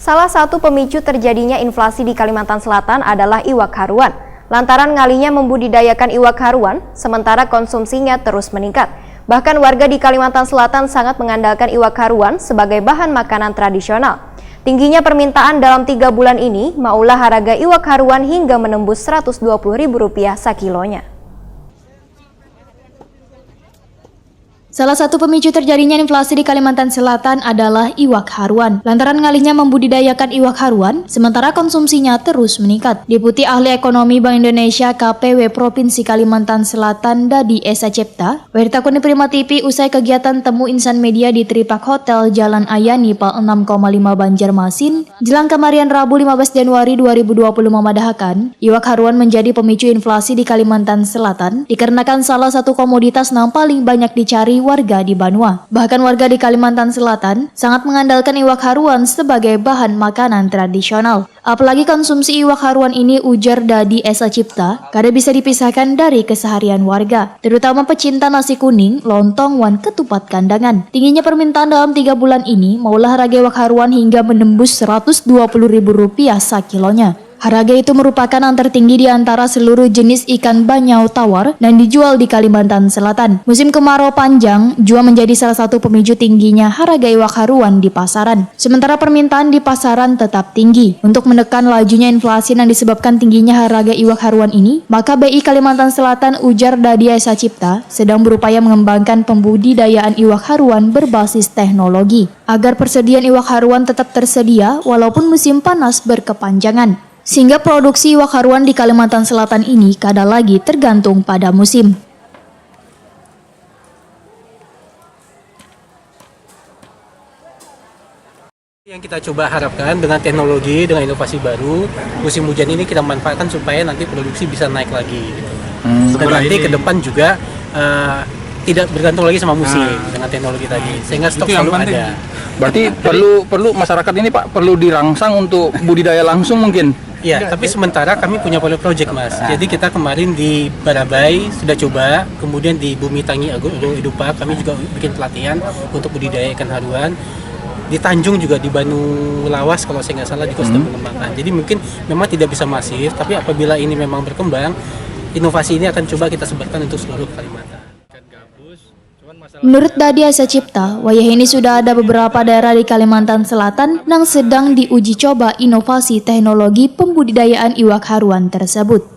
Salah satu pemicu terjadinya inflasi di Kalimantan Selatan adalah iwak haruan. Lantaran ngalinya membudidayakan iwak haruan, sementara konsumsinya terus meningkat. Bahkan warga di Kalimantan Selatan sangat mengandalkan iwak haruan sebagai bahan makanan tradisional. Tingginya permintaan dalam 3 bulan ini, maulah harga iwak haruan hingga menembus Rp120.000 sekilonya. Salah satu pemicu terjadinya inflasi di Kalimantan Selatan adalah iwak haruan. Lantaran ngalihnya membudidayakan iwak haruan, sementara konsumsinya terus meningkat. Deputi Ahli Ekonomi Bank Indonesia KPW Provinsi Kalimantan Selatan Dadi Esa Cipta, Wertakuni Prima TV usai kegiatan temu insan media di Tripak Hotel Jalan Ayani Pal 6,5 Banjarmasin, jelang kemarin Rabu 15 Januari 2020 memadahakan, iwak haruan menjadi pemicu inflasi di Kalimantan Selatan dikarenakan salah satu komoditas yang paling banyak dicari warga di Banua. Bahkan warga di Kalimantan Selatan sangat mengandalkan iwak haruan sebagai bahan makanan tradisional. Apalagi konsumsi iwak haruan ini, ujar Dadi Esa Cipta, kada bisa dipisahkan dari keseharian warga, terutama pecinta nasi kuning, lontong, wan ketupat kandangan. Tingginya permintaan dalam 3 bulan ini, maulah harga iwak haruan hingga menembus Rp120.000 sekilonya. Harga itu merupakan yang tertinggi di antara seluruh jenis ikan banyau tawar dan dijual di Kalimantan Selatan. Musim kemarau panjang juga menjadi salah satu pemicu tingginya harga iwak haruan di pasaran. Sementara permintaan di pasaran tetap tinggi. Untuk menekan lajunya inflasi yang disebabkan tingginya harga iwak haruan ini, maka BI Kalimantan Selatan, ujar Dadi Esa Cipta, sedang berupaya mengembangkan pembudidayaan iwak haruan berbasis teknologi agar persediaan iwak haruan tetap tersedia walaupun musim panas berkepanjangan. Sehingga produksi iwak haruan di Kalimantan Selatan ini kada lagi tergantung pada musim. Yang kita coba harapkan dengan teknologi, dengan inovasi baru, musim hujan ini kita manfaatkan supaya nanti produksi bisa naik lagi. Dan nanti ke depan juga tidak bergantung lagi sama musim dengan teknologi tadi, sehingga stok selalu ada. Berarti perlu masyarakat ini Pak perlu dirangsang untuk budidaya langsung mungkin. Iya, tapi sementara kami punya pilot project Mas. Jadi kita kemarin di Barabai sudah coba, kemudian di Bumi Tangi Agung Edupa kami juga bikin pelatihan untuk budidaya ikan haruan. Di Tanjung juga di Banu Lawas kalau saya nggak salah juga sudah mengembangkan. Jadi mungkin memang tidak bisa masif, tapi apabila ini memang berkembang, inovasi ini akan coba kita sebarkan untuk seluruh Kalimantan. Menurut Dadi Esa Cipta, wayah ini sudah ada beberapa daerah di Kalimantan Selatan yang sedang diuji coba inovasi teknologi pembudidayaan iwak haruan tersebut.